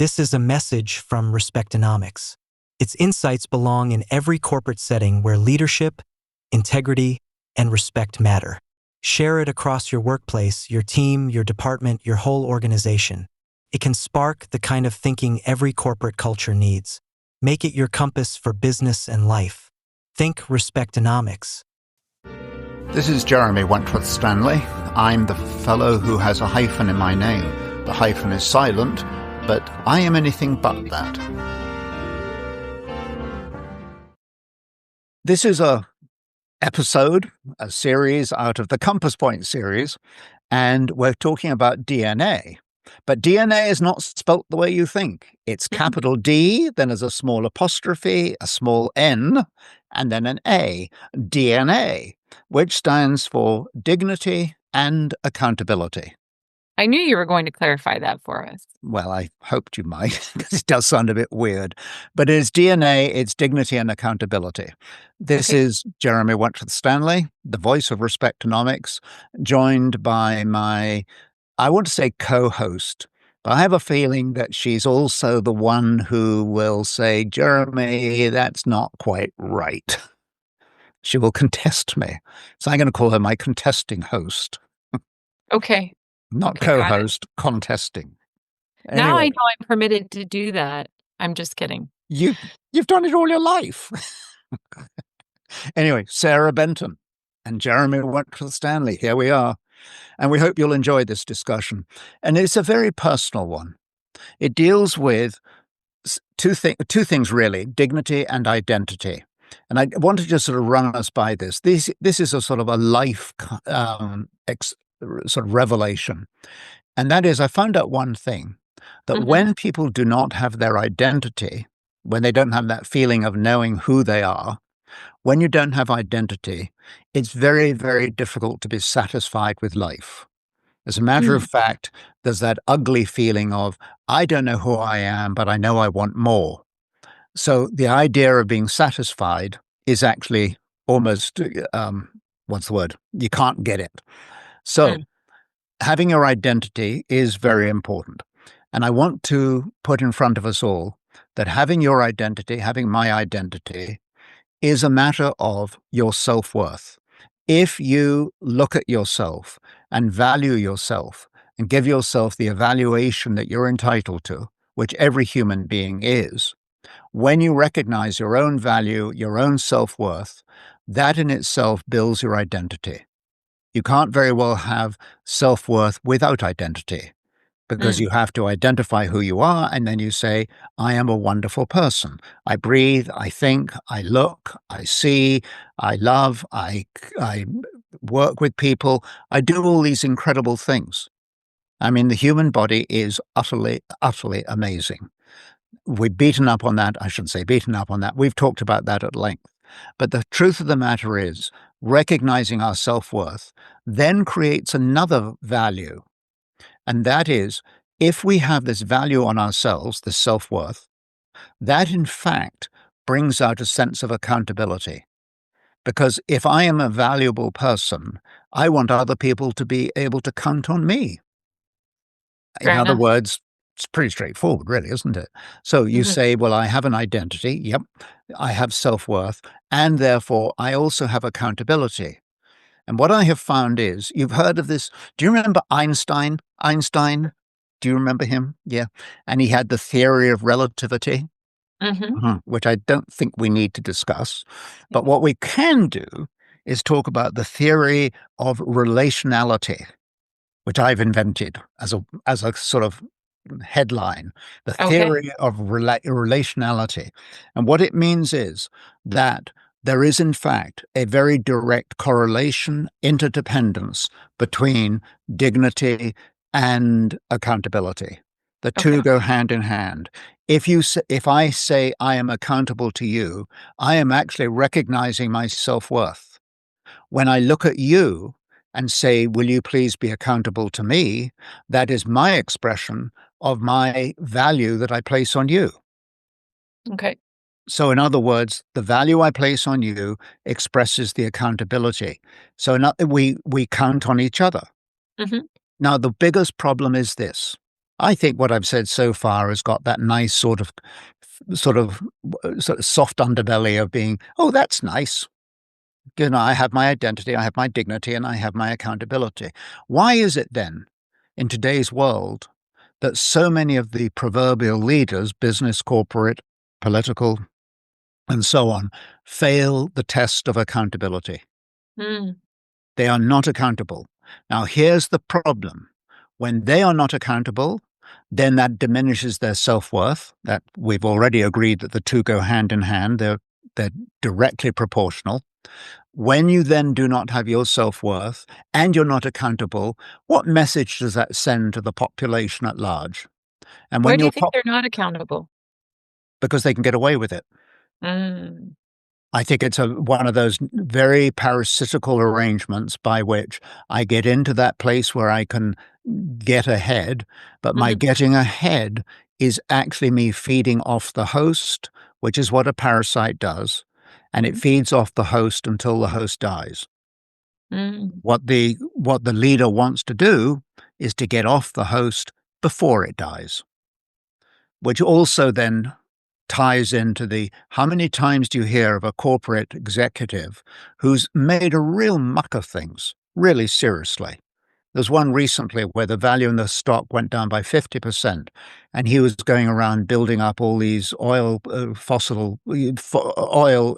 This is a message from Respectonomics. Its insights belong in every corporate setting where leadership, integrity, and respect matter. Share it across your workplace, your team, your department, your whole organization. It can spark the kind of thinking every corporate culture needs. Make it your compass for business and life. Think Respectonomics. This is Jeremy Wentworth-Stanley. I'm the fellow who has a hyphen in my name. The hyphen is silent, but I am anything but that. This is a series out of the Compass Point series, and we're talking about D'nA. But D'nA is not spelt the way you think. It's capital D, then there's a small apostrophe, a small n, and then an A. D'nA, which stands for dignity and accountability. I knew you were going to clarify that for us. Well, I hoped you might, because it does sound a bit weird. But it's D'nA, it's dignity and accountability. This is Jeremy Wentworth-Stanley, the voice of Respectonomics, joined by my, I want to say co-host, but I have a feeling that she's also the one who will say, Jeremy, that's not quite right. She will contest me. So I'm going to call her my contesting host. Okay. Not co-host, contesting. Anyway, now I know I'm permitted to do that. I'm just kidding. You've done it all your life. Anyway, Sarah Benton and Jeremy Wentworth-Stanley, here we are. And we hope you'll enjoy this discussion. And it's a very personal one. It deals with two things, really, dignity and identity. And I want to just sort of run us by this. This is a sort of a life sort of revelation. And that is, I found out one thing, that when people do not have their identity, when they don't have that feeling of knowing who they are, when you don't have identity, it's very, very difficult to be satisfied with life. As a matter of fact, there's that ugly feeling of, I don't know who I am, but I know I want more. So the idea of being satisfied is actually almost, what's the word? You can't get it. So having your identity is very important. And I want to put in front of us all that having your identity, having my identity, is a matter of your self-worth. If you look at yourself and value yourself and give yourself the evaluation that you're entitled to, which every human being is, when you recognize your own value, your own self-worth, that in itself builds your identity. You can't very well have self-worth without identity, because you have to identify who you are, and then you say, I am a wonderful person. I breathe, I think, I look, I see, I love, I work with people. I do all these incredible things. I mean, the human body is utterly, utterly amazing. We've beaten up on that. I shouldn't say beaten up on that. We've talked about that at length. But the truth of the matter is, recognizing our self-worth then creates another value. And that is, if we have this value on ourselves, this self-worth, that in fact brings out a sense of accountability. Because if I am a valuable person, I want other people to be able to count on me. In other words, it's pretty straightforward, really, isn't it? So you say, well, I have an identity. Yep. I have self-worth. And therefore, I also have accountability. And what I have found is, you've heard of this. Do you remember Einstein? Do you remember him? Yeah. And he had the theory of relativity, which I don't think we need to discuss. But what we can do is talk about the theory of relationality, which I've invented as a sort of headline, the theory of relationality. And what it means is that there is, in fact, a very direct correlation, interdependence between dignity and accountability. The two go hand in hand. If I say I am accountable to you, I am actually recognizing my self-worth. When I look at you and say, will you please be accountable to me, that is my expression of my value that I place on you. Okay. So in other words, the value I place on you expresses the accountability. So we count on each other. Now, the biggest problem is this. I think what I've said so far has got that nice sort of soft underbelly of being, oh, that's nice. I have my identity, I have my dignity, and I have my accountability. Why is it then, in today's world, that so many of the proverbial leaders, business, corporate, political, and so on, fail the test of accountability? Mm. They are not accountable. Now, here's the problem. When they are not accountable, then that diminishes their self-worth. That we've already agreed that the two go hand in hand. They're directly proportional. When you then do not have your self-worth and you're not accountable, what message does that send to the population at large? And Why when do you you're think they're not accountable? because they can get away with it. Mm. I think it's one of those very parasitical arrangements by which I get into that place where I can get ahead, but my Mhm. getting ahead is actually me feeding off the host, which is what a parasite does, and it Mhm. feeds off the host until the host dies. Mm. What the leader wants to do is to get off the host before it dies, which also then ties into the how many times do you hear of a corporate executive who's made a real muck of things, really seriously? There's one recently where the value in the stock went down by 50%, and he was going around building up all these oil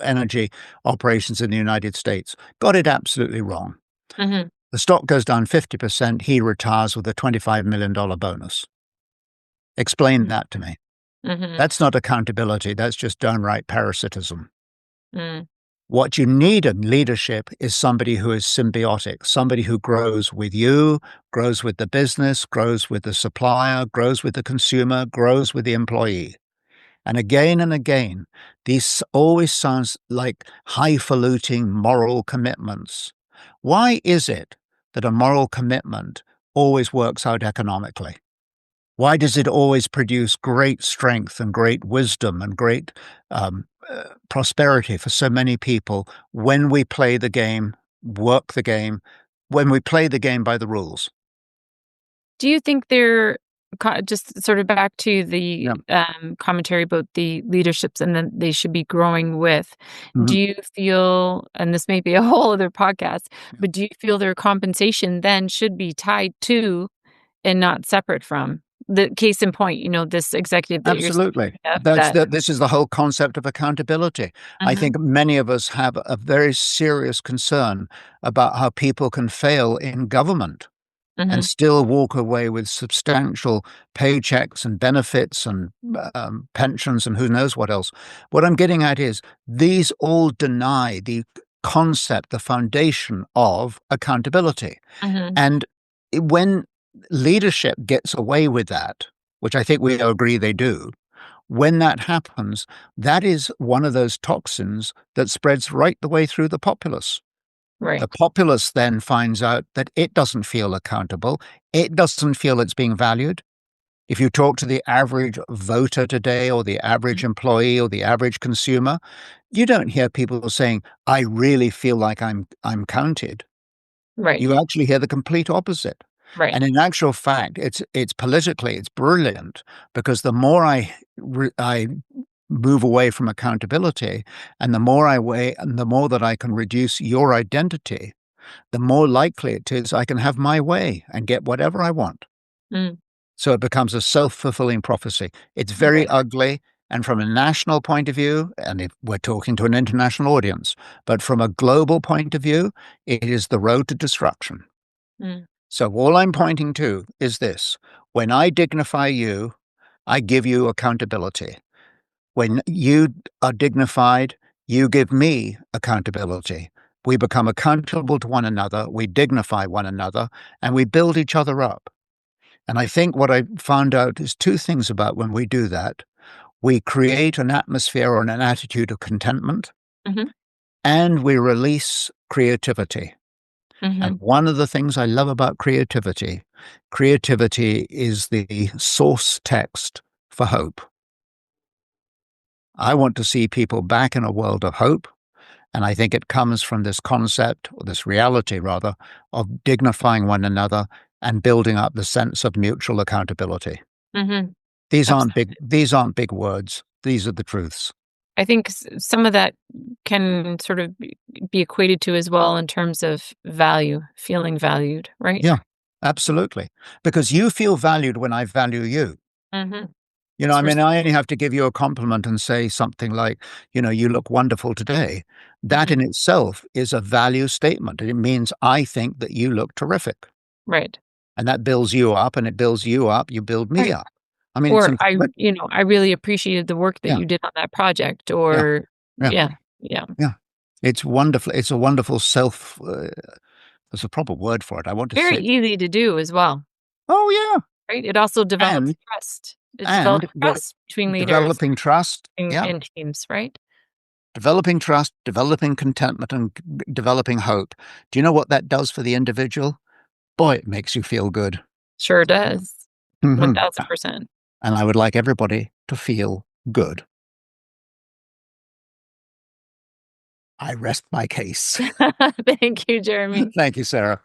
energy operations in the United States. Got it absolutely wrong. Mhm. The stock goes down 50%, he retires with a $25 million bonus. Explain that to me. Mhm. That's not accountability, that's just downright parasitism. Mm. What you need in leadership is somebody who is symbiotic, somebody who grows with you, grows with the business, grows with the supplier, grows with the consumer, grows with the employee. And again, these always sounds like highfalutin moral commitments. Why is it that a moral commitment always works out economically? Why does it always produce great strength and great wisdom and great prosperity for so many people when we play the game, work the game, when we play the game by the rules? Do you think they're just sort of back to the Yeah. commentary about the leaderships and that they should be growing with? Mhm. Do you feel, and this may be a whole other podcast, Yeah. but do you feel their compensation then should be tied to and not separate from? The case in point, this executive that you're Absolutely. speaking of that. This is the whole concept of accountability. I Mhm. think many of us have a very serious concern about how people can fail in government and Mhm. still walk away with substantial paychecks and benefits and pensions and who knows what else. What I'm getting at is these all deny the concept, the foundation of accountability. Mhm. And when leadership gets away with that, which I think we agree they do, when that happens, that is one of those toxins that spreads right the way through the populace. The Right. populace then finds out that it doesn't feel accountable. It doesn't feel it's being valued. If you talk to the average voter today or the average Mhm. employee or the average consumer, you don't hear people saying, I really feel like I'm counted. Right. You actually hear the complete opposite. Right. And in actual fact, it's politically, it's brilliant because the more I move away from accountability and the more that I can reduce your identity, the more likely it is I can have my way and get whatever I want. Mm. So it becomes a self-fulfilling prophecy. It's very Right. ugly. And from a national point of view, and if we're talking to an international audience, but from a global point of view, it is the road to destruction. Mm. So all I'm pointing to is this. When I dignify you, I give you accountability. When you are dignified, you give me accountability. We become accountable to one another, we dignify one another, and we build each other up. And I think what I found out is two things about when we do that. We create an atmosphere or an attitude of contentment, Mhm. and we release creativity. And Mhm. one of the things I love about creativity is the source text for hope. I want to see people back in a world of hope. And I think it comes from this concept, or this reality rather, of dignifying one another and building up the sense of mutual accountability. Mhm. These aren't Absolutely. big words. These are the truths. I think some of that can sort of be equated to as well in terms of value, feeling valued, right? Yeah, absolutely. Because you feel valued when I value you. Mhm. I It's mean, I only reciprocal. have to give you a compliment and say something like, you look wonderful today. That Mhm. in itself is a value statement. It means I think that you look terrific. Right. And that builds you up, and it builds you up, you build me Right. up. I mean, it's Or incredible. I really appreciated the work that Yeah, you did on that project, yeah, or yeah, yeah, yeah. yeah. It's wonderful. It's a wonderful there's a proper word for it. I want to Very say easy to do as well, oh, yeah. right? It also develops And trust. It and develops what trust between leaders developing trust. and Yeah. and teams, right? Developing trust, developing contentment, and developing hope. Do you know what that does for the individual? Boy, it makes you feel good. Sure does. Mhm. 1000%. And I would like everybody to feel good. I rest my case. Thank you, Jeremy. Thank you, Sarah.